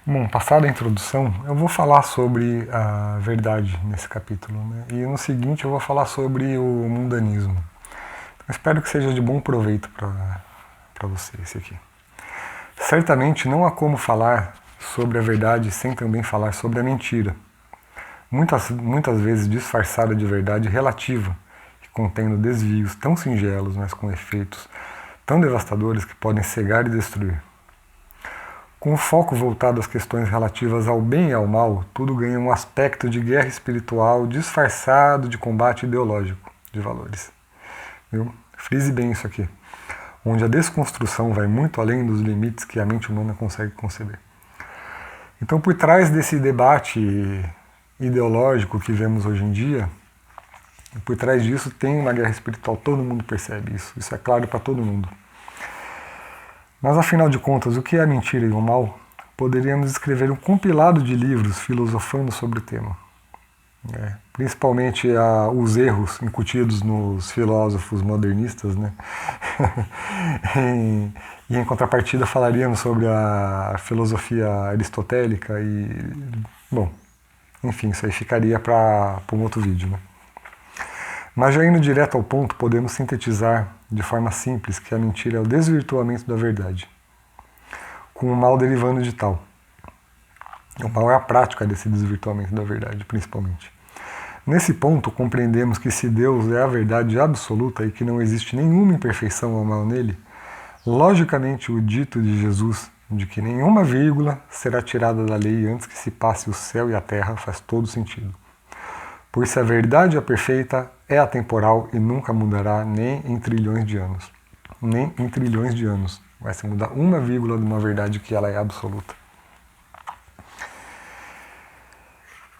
Bom, passada a introdução, eu vou falar sobre a verdade nesse capítulo, né? E no seguinte eu vou falar sobre o mundanismo. Então, espero que seja de bom proveito para você esse aqui. Certamente não há como falar sobre a verdade sem também falar sobre a mentira. Muitas vezes disfarçada de verdade relativa, contendo desvios tão singelos, mas com efeitos tão devastadores que podem cegar e destruir. Com o foco voltado às questões relativas ao bem e ao mal, tudo ganha um aspecto de guerra espiritual disfarçado de combate ideológico de valores. Viu? Frise bem isso aqui, onde a desconstrução vai muito além dos limites que a mente humana consegue conceber. Então, por trás desse debate ideológico que vemos hoje em dia, por trás disso tem uma guerra espiritual, todo mundo percebe isso é claro para todo mundo. Mas afinal de contas, o que é a mentira e o mal? Poderíamos escrever um compilado de livros filosofando sobre o tema. Principalmente os erros incutidos nos filósofos modernistas, né? E em contrapartida falaríamos sobre a filosofia aristotélica e, bom, enfim, isso aí ficaria para um outro vídeo, né? Mas já indo direto ao ponto, podemos sintetizar de forma simples que a mentira é o desvirtuamento da verdade, com o mal derivando de tal. O mal é a prática desse desvirtuamento da verdade, principalmente. Nesse ponto, compreendemos que se Deus é a verdade absoluta e que não existe nenhuma imperfeição ou mal nele, logicamente o dito de Jesus de que nenhuma vírgula será tirada da lei antes que se passe o céu e a terra faz todo sentido. Pois se a verdade é perfeita, é atemporal e nunca mudará nem em trilhões de anos. Nem em trilhões de anos. Vai se mudar uma vírgula de uma verdade que ela é absoluta.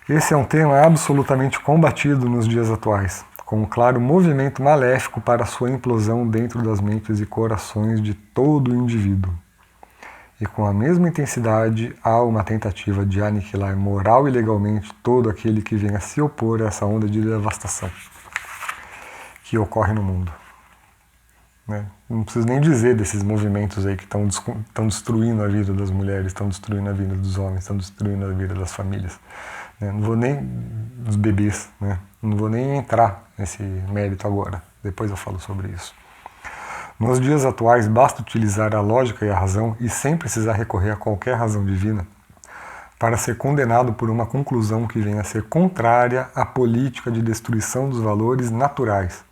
Esse é um tema absolutamente combatido nos dias atuais, com um claro movimento maléfico para sua implosão dentro das mentes e corações de todo o indivíduo. E com a mesma intensidade há uma tentativa de aniquilar moral e legalmente todo aquele que venha se opor a essa onda de devastação que ocorre no mundo. Né? Não preciso nem dizer desses movimentos aí que estão destruindo a vida das mulheres, estão destruindo a vida dos homens, estão destruindo a vida das famílias. Né? Não vou nem dos bebês, né? Não vou nem entrar nesse mérito agora, depois eu falo sobre isso. Nos dias atuais, basta utilizar a lógica e a razão e sem precisar recorrer a qualquer razão divina para ser condenado por uma conclusão que venha a ser contrária à política de destruição dos valores naturais,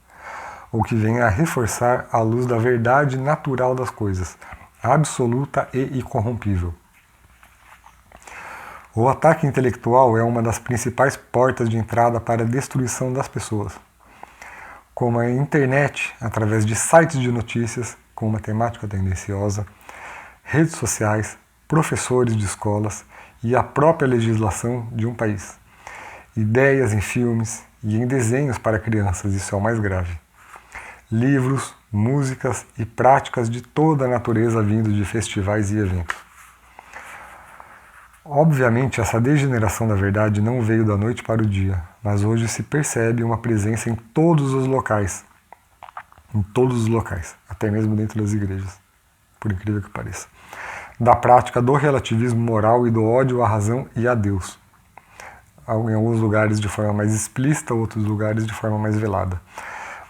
ou que venha a reforçar a luz da verdade natural das coisas, absoluta e incorrompível. O ataque intelectual é uma das principais portas de entrada para a destruição das pessoas, como a internet, através de sites de notícias com uma temática tendenciosa, redes sociais, professores de escolas e a própria legislação de um país. Ideias em filmes e em desenhos para crianças, isso é o mais grave. Livros, músicas e práticas de toda a natureza vindo de festivais e eventos. Obviamente, essa degeneração da verdade não veio da noite para o dia, mas hoje se percebe uma presença em todos os locais. Em todos os locais, até mesmo dentro das igrejas, por incrível que pareça. Da prática do relativismo moral e do ódio à razão e a Deus. Em alguns lugares de forma mais explícita, outros lugares de forma mais velada.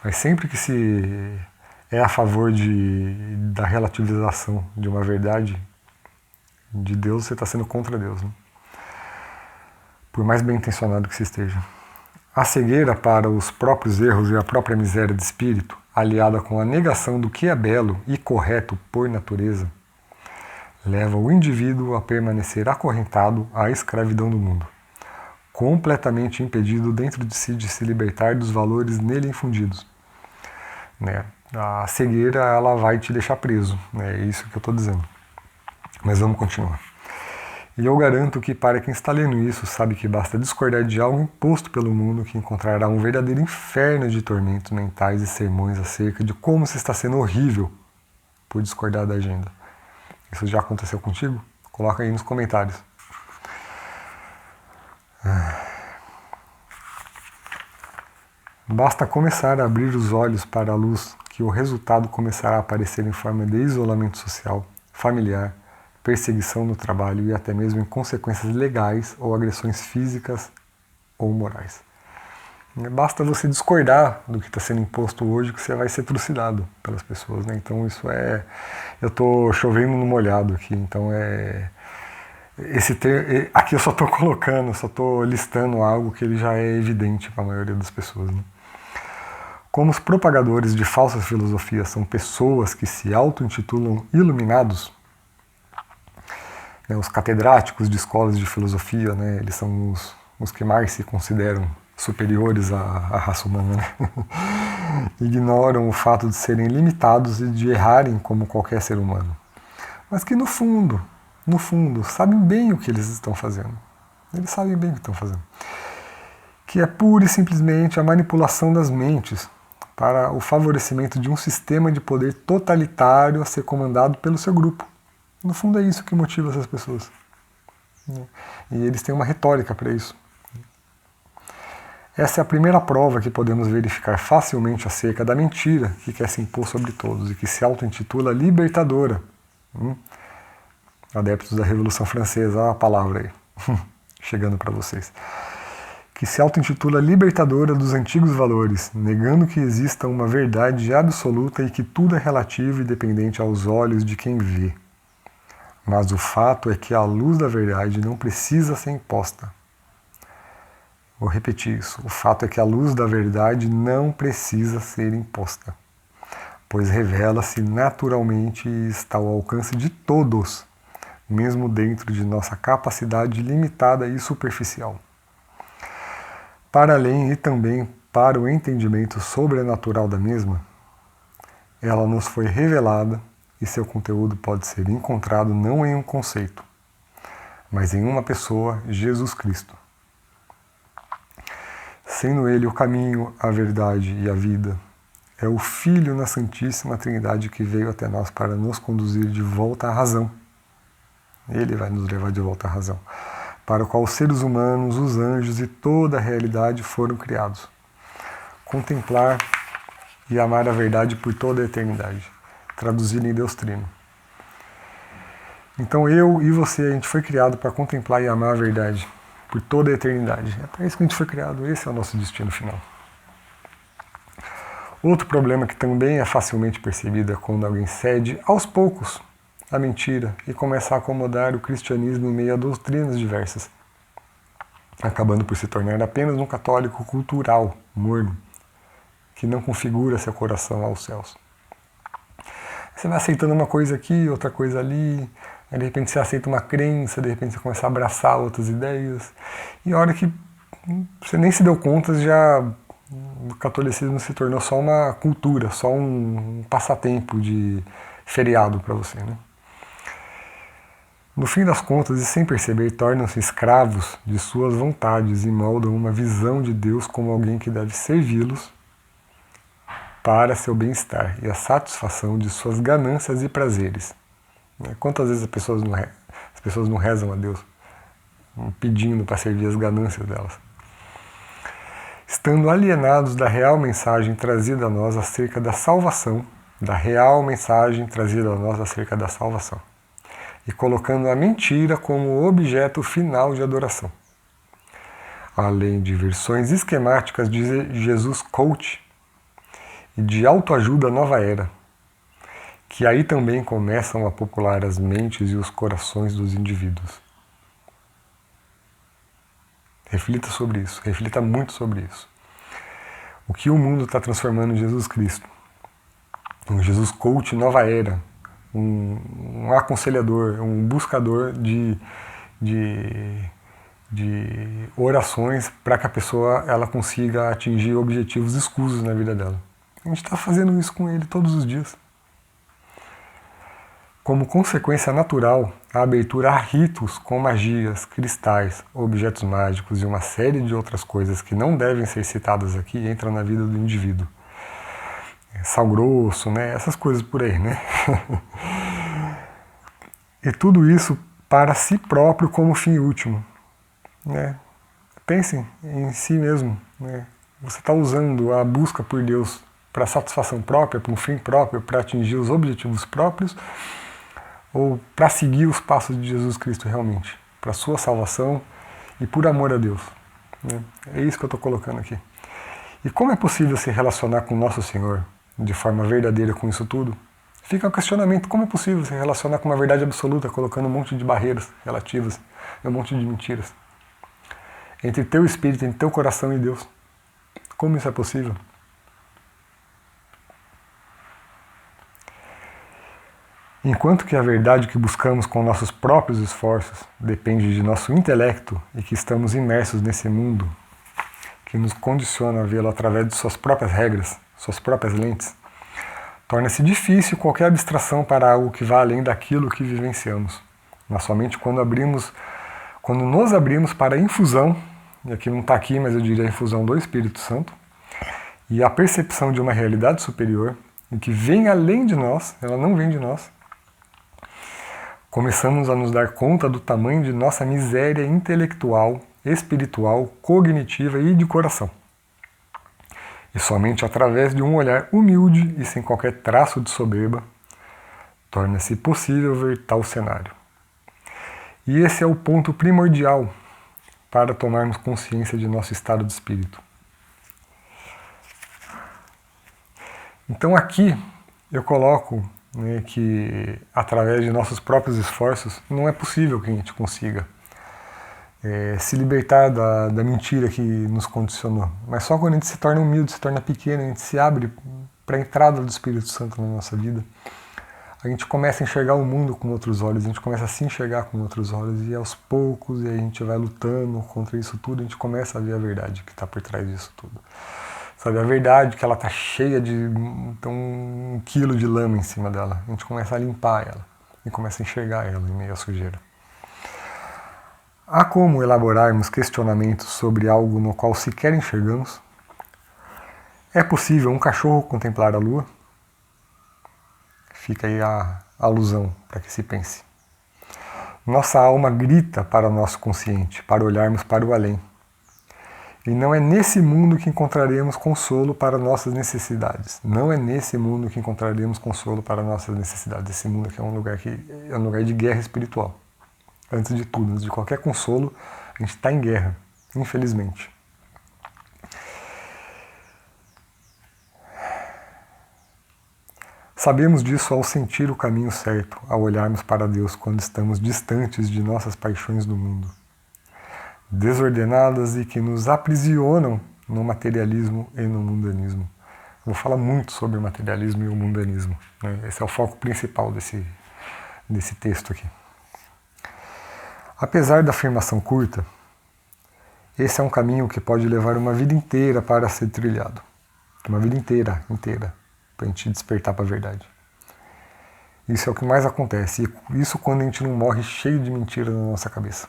Mas sempre que se é a favor da relativização de uma verdade de Deus, você está sendo contra Deus, né? Por mais bem intencionado que você esteja. A cegueira para os próprios erros e a própria miséria de espírito, aliada com a negação do que é belo e correto por natureza, leva o indivíduo a permanecer acorrentado à escravidão do mundo, completamente impedido dentro de si de se libertar dos valores nele infundidos. Né? A cegueira, ela vai te deixar preso, né? É isso que eu estou dizendo. Mas vamos continuar. E eu garanto que para quem está lendo isso sabe que basta discordar de algo imposto pelo mundo que encontrará um verdadeiro inferno de tormentos mentais e sermões acerca de como se está sendo horrível por discordar da agenda. Isso já aconteceu contigo? Coloca aí nos comentários. Basta começar a abrir os olhos para a luz que o resultado começará a aparecer em forma de isolamento social, familiar, perseguição no trabalho e até mesmo em consequências legais ou agressões físicas ou morais. Basta você discordar do que está sendo imposto hoje que você vai ser trucidado pelas pessoas, né? Então isso é... Eu estou chovendo no molhado aqui, então aqui eu só estou colocando, só estou listando algo que ele já é evidente para a maioria das pessoas, né? Como os propagadores de falsas filosofias são pessoas que se auto-intitulam iluminados, né, os catedráticos de escolas de filosofia, né, eles são os que mais se consideram superiores à raça humana, né? Ignoram o fato de serem limitados e de errarem como qualquer ser humano. Mas que no fundo, sabem bem o que eles estão fazendo. Eles sabem bem o que estão fazendo. Que é pura e simplesmente a manipulação das mentes para o favorecimento de um sistema de poder totalitário a ser comandado pelo seu grupo. No fundo é isso que motiva essas pessoas. E eles têm uma retórica para isso. Essa é a primeira prova que podemos verificar facilmente acerca da mentira que quer se impor sobre todos e que se auto-intitula libertadora. Adeptos da Revolução Francesa, olha a palavra aí, chegando para vocês. Que se auto-intitula libertadora dos antigos valores, negando que exista uma verdade absoluta e que tudo é relativo e dependente aos olhos de quem vê. Mas o fato é que a luz da verdade não precisa ser imposta. Vou repetir isso. O fato é que a luz da verdade não precisa ser imposta, pois revela-se naturalmente e está ao alcance de todos, mesmo dentro de nossa capacidade limitada e superficial. Para além e também para o entendimento sobrenatural da mesma, ela nos foi revelada e seu conteúdo pode ser encontrado não em um conceito, mas em uma pessoa, Jesus Cristo. Sendo Ele o caminho, a verdade e a vida, é o Filho na Santíssima Trindade que veio até nós para nos conduzir de volta à razão. Ele vai nos levar de volta à razão, para o qual os seres humanos, os anjos e toda a realidade foram criados. Contemplar e amar a verdade por toda a eternidade. Traduzido em Deus Trino. Então eu e você, a gente foi criado para contemplar e amar a verdade por toda a eternidade. É para isso que a gente foi criado, esse é o nosso destino final. Outro problema que também é facilmente percebido é quando alguém cede aos poucos a mentira e começa a acomodar o cristianismo em meio a doutrinas diversas, acabando por se tornar apenas um católico cultural, morno, que não configura seu coração aos céus. Você vai aceitando uma coisa aqui, outra coisa ali, aí de repente você aceita uma crença, de repente você começa a abraçar outras ideias, e a hora que você nem se deu conta, já o catolicismo se tornou só uma cultura, só um passatempo de feriado para você, né? No fim das contas, e sem perceber, tornam-se escravos de suas vontades e moldam uma visão de Deus como alguém que deve servi-los para seu bem-estar e a satisfação de suas ganâncias e prazeres. Quantas vezes as pessoas não rezam a Deus pedindo para servir as ganâncias delas? Estando alienados da real mensagem trazida a nós acerca da salvação, da real mensagem trazida a nós acerca da salvação, e colocando a mentira como objeto final de adoração. Além de versões esquemáticas de Jesus Coach e de autoajuda nova era, que aí também começam a popular as mentes e os corações dos indivíduos. Reflita sobre isso, reflita muito sobre isso. O que o mundo está transformando em Jesus Cristo? Um Jesus Coach nova era, um aconselhador, um buscador de orações para que a pessoa ela consiga atingir objetivos escusos na vida dela. A gente está fazendo isso com ele todos os dias. Como consequência natural, a abertura a ritos com magias, cristais, objetos mágicos e uma série de outras coisas que não devem ser citadas aqui entra na vida do indivíduo. Sal grosso, né? Essas coisas por aí, né? E tudo isso para si próprio como fim último. Né? Pensem em si mesmo. Né? Você está usando a busca por Deus para satisfação própria, para um fim próprio, para atingir os objetivos próprios, ou para seguir os passos de Jesus Cristo realmente, para a sua salvação e por amor a Deus. É isso que eu estou colocando aqui. E como é possível se relacionar com o nosso Senhor de forma verdadeira com isso tudo? Fica o questionamento, como é possível se relacionar com uma verdade absoluta, colocando um monte de barreiras relativas, um monte de mentiras, entre teu espírito, entre teu coração e Deus? Como isso é possível? Enquanto que a verdade que buscamos com nossos próprios esforços depende de nosso intelecto e que estamos imersos nesse mundo que nos condiciona a vê-lo através de suas próprias regras, suas próprias lentes, torna-se difícil qualquer abstração para algo que vá além daquilo que vivenciamos. Mas somente quando nos abrimos para a infusão, e aqui não está aqui, mas eu diria a infusão do Espírito Santo, e a percepção de uma realidade superior, e que vem além de nós, ela não vem de nós, começamos a nos dar conta do tamanho de nossa miséria intelectual, espiritual, cognitiva e de coração. E somente através de um olhar humilde e sem qualquer traço de soberba, torna-se possível ver tal cenário. E esse é o ponto primordial para tomarmos consciência de nosso estado de espírito. Então aqui eu coloco que através de nossos próprios esforços não é possível que a gente consiga se libertar da mentira que nos condicionou. Mas só quando a gente se torna humilde, se torna pequeno, a gente se abre para a entrada do Espírito Santo na nossa vida, a gente começa a enxergar o mundo com outros olhos, a gente começa a se enxergar com outros olhos, e aos poucos, e a gente vai lutando contra isso tudo, a gente começa a ver a verdade que está por trás disso tudo. Sabe, a verdade que ela está cheia de um quilo de lama em cima dela. A gente começa a limpar ela e começa a enxergar ela em meio à sujeira. Há como elaborarmos questionamentos sobre algo no qual sequer enxergamos? É possível um cachorro contemplar a lua? Fica aí a alusão para que se pense. Nossa alma grita para o nosso consciente, para olharmos para o além. E não é nesse mundo que encontraremos consolo para nossas necessidades. Não é nesse mundo que encontraremos consolo para nossas necessidades. Esse mundo aqui é um lugar de guerra espiritual. Antes de tudo, antes de qualquer consolo, a gente está em guerra, infelizmente. Sabemos disso ao sentir o caminho certo, ao olharmos para Deus quando estamos distantes de nossas paixões do mundo, desordenadas e que nos aprisionam no materialismo e no mundanismo. Eu vou falar muito sobre o materialismo e o mundanismo, né? Esse é o foco principal desse texto aqui. Apesar da afirmação curta, esse é um caminho que pode levar uma vida inteira para ser trilhado. Uma vida inteira, para a gente despertar para a verdade. Isso é o que mais acontece, e isso quando a gente não morre cheio de mentira na nossa cabeça.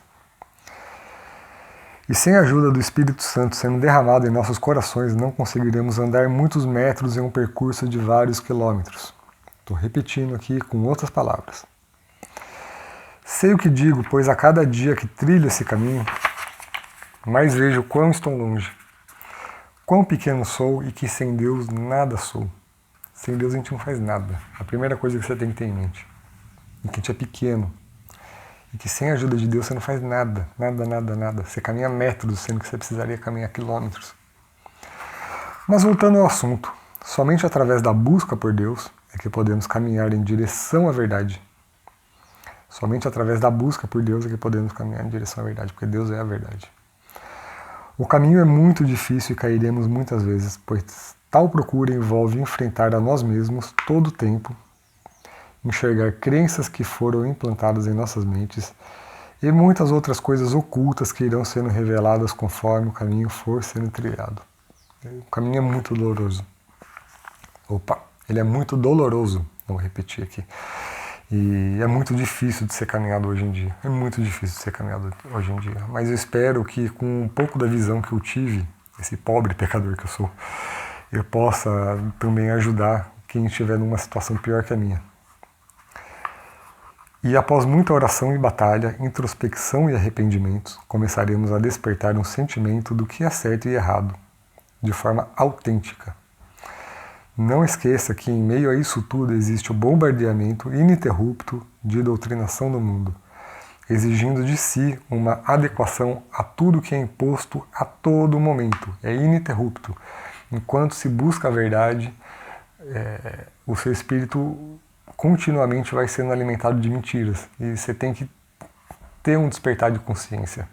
E sem a ajuda do Espírito Santo sendo derramado em nossos corações, não conseguiremos andar muitos metros em um percurso de vários quilômetros. Estou repetindo aqui com outras palavras. Sei o que digo, pois a cada dia que trilho esse caminho, mais vejo quão estou longe, quão pequeno sou e que sem Deus nada sou. Sem Deus a gente não faz nada. A primeira coisa que você tem que ter em mente é que a gente é pequeno e que sem a ajuda de Deus você não faz nada, nada. Você caminha metros, sendo que você precisaria caminhar quilômetros. Mas voltando ao assunto, somente através da busca por Deus é que podemos caminhar em direção à verdade. Somente através da busca por Deus é que podemos caminhar em direção à verdade, porque Deus é a verdade. O caminho é muito difícil e cairemos muitas vezes, pois tal procura envolve enfrentar a nós mesmos todo o tempo, enxergar crenças que foram implantadas em nossas mentes e muitas outras coisas ocultas que irão sendo reveladas conforme o caminho for sendo trilhado. O caminho é muito doloroso. Ele é muito doloroso, vou repetir aqui. E é muito difícil de ser caminhado hoje em dia. É muito difícil de ser caminhado hoje em dia. Mas eu espero que com um pouco da visão que eu tive, esse pobre pecador que eu sou, eu possa também ajudar quem estiver numa situação pior que a minha. E após muita oração e batalha, introspecção e arrependimentos, começaremos a despertar um sentimento do que é certo e errado, de forma autêntica. Não esqueça que em meio a isso tudo existe o bombardeamento ininterrupto de doutrinação do mundo, exigindo de si uma adequação a tudo que é imposto a todo momento, é ininterrupto. Enquanto se busca a verdade, o seu espírito continuamente vai sendo alimentado de mentiras, e você tem que ter um despertar de consciência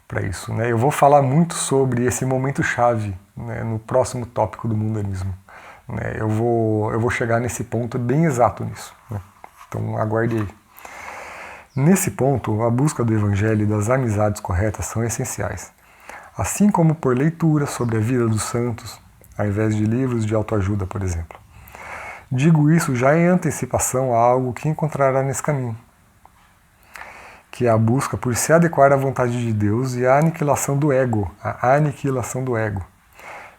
para isso, né? Eu vou falar muito sobre esse momento-chave, né, no próximo tópico do mundanismo. Né? Eu vou chegar nesse ponto bem exato nisso. Né? Então aguarde aí. Nesse ponto, a busca do Evangelho e das amizades corretas são essenciais. Assim como por leitura sobre a vida dos santos, ao invés de livros de autoajuda, por exemplo. Digo isso já em antecipação a algo que encontrará nesse caminho, que é a busca por se adequar à vontade de Deus e a aniquilação do ego,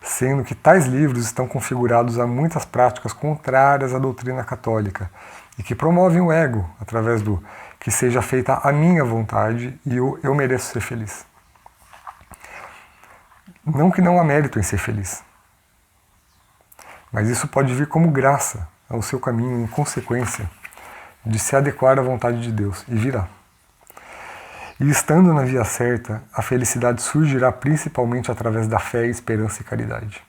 sendo que tais livros estão configurados a muitas práticas contrárias à doutrina católica e que promovem o ego através do que seja feita a minha vontade e eu mereço ser feliz. Não que não há mérito em ser feliz, mas isso pode vir como graça ao seu caminho em consequência de se adequar à vontade de Deus, e virá. E estando na via certa, a felicidade surgirá principalmente através da fé, esperança e caridade.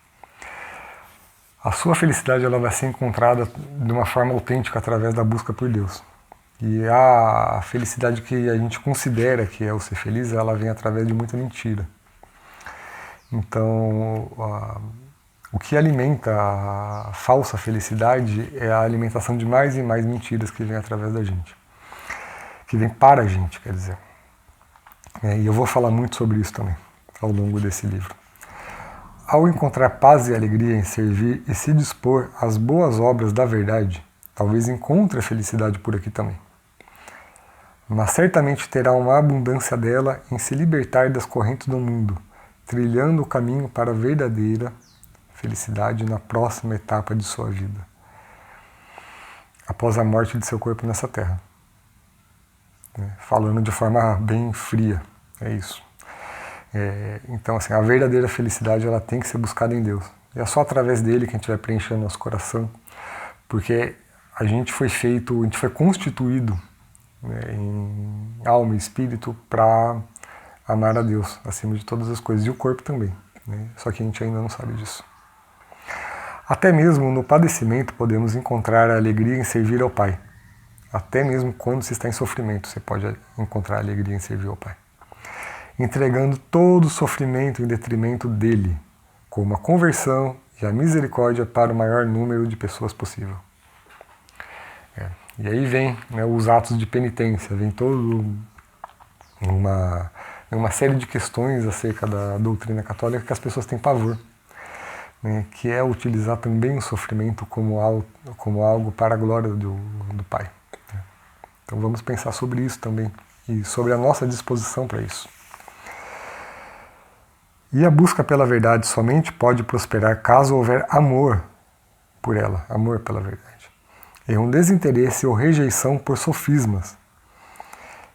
A sua felicidade ela vai ser encontrada de uma forma autêntica através da busca por Deus. E a felicidade que a gente considera que é o ser feliz, ela vem através de muita mentira. Então, o que alimenta a falsa felicidade é a alimentação de mais e mais mentiras que vem através da gente. Que vem para a gente, quer dizer. E eu vou falar muito sobre isso também, ao longo desse livro. Ao encontrar paz e alegria em servir e se dispor às boas obras da verdade, talvez encontre a felicidade por aqui também. Mas certamente terá uma abundância dela em se libertar das correntes do mundo, trilhando o caminho para a verdadeira felicidade na próxima etapa de sua vida, após a morte de seu corpo nessa terra. Falando de forma bem fria, é isso. Então, assim, a verdadeira felicidade ela tem que ser buscada em Deus. E é só através dele que a gente vai preencher nosso coração, porque a gente foi constituído, né, em alma e espírito para amar a Deus acima de todas as coisas, e o corpo também, né? Só que a gente ainda não sabe disso. Até mesmo no padecimento podemos encontrar a alegria em servir ao Pai. Até mesmo quando se está em sofrimento, você pode encontrar alegria em servir ao Pai. Entregando todo o sofrimento em detrimento dele, como a conversão e a misericórdia para o maior número de pessoas possível. E aí vem, né, os atos de penitência, vem toda uma série de questões acerca da doutrina católica que as pessoas têm pavor, né, que é utilizar também o sofrimento como algo para a glória do Pai. Então vamos pensar sobre isso também e sobre a nossa disposição para isso. E a busca pela verdade somente pode prosperar caso houver amor por ela, amor pela verdade. É um desinteresse ou rejeição por sofismas,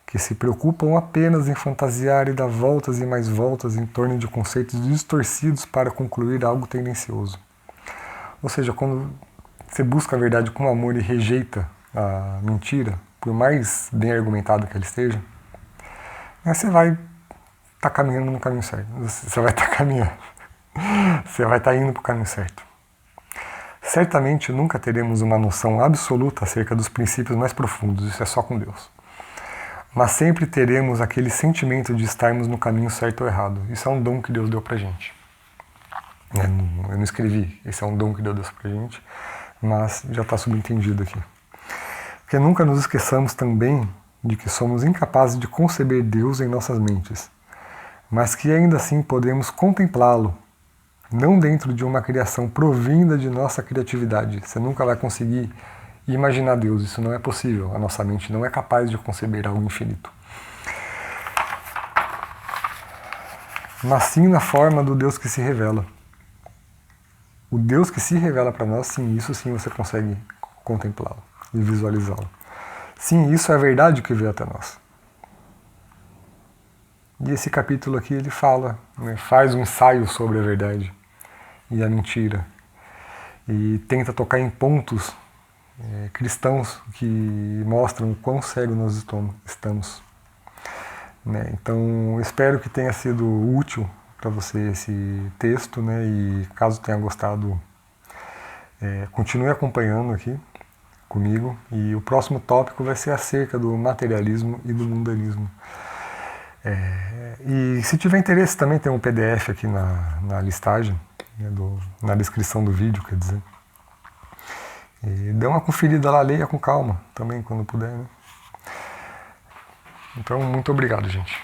que se preocupam apenas em fantasiar e dar voltas e mais voltas em torno de conceitos distorcidos para concluir algo tendencioso. Ou seja, quando você busca a verdade com amor e rejeita a mentira, por mais bem argumentado que ela esteja, você vai estar caminhando no caminho certo. Você vai estar caminhando. Você vai estar indo para o caminho certo. Certamente nunca teremos uma noção absoluta acerca dos princípios mais profundos, isso é só com Deus. Mas sempre teremos aquele sentimento de estarmos no caminho certo ou errado. Isso é um dom que Deus deu pra gente. Eu não escrevi, esse é um dom que Deus deu pra gente, mas já está subentendido aqui. Porque nunca nos esqueçamos também de que somos incapazes de conceber Deus em nossas mentes, mas que ainda assim podemos contemplá-lo, não dentro de uma criação provinda de nossa criatividade. Você nunca vai conseguir imaginar Deus, isso não é possível. A nossa mente não é capaz de conceber algo infinito. Mas sim na forma do Deus que se revela. O Deus que se revela para nós, sim, isso sim você consegue contemplá-lo e visualizá-lo. Sim, isso é a verdade que veio até nós. E esse capítulo aqui ele fala, né, faz um ensaio sobre a verdade e a mentira. E tenta tocar em pontos cristãos que mostram o quão cego nós estamos. Né? Então, espero que tenha sido útil para você esse texto, né? E caso tenha gostado, continue acompanhando aqui comigo. E o próximo tópico vai ser acerca do materialismo e do mundanismo. E se tiver interesse também tem um PDF aqui na listagem, né, na descrição do vídeo, quer dizer. E dê uma conferida lá, leia com calma também quando puder. Né? Então, muito obrigado, gente.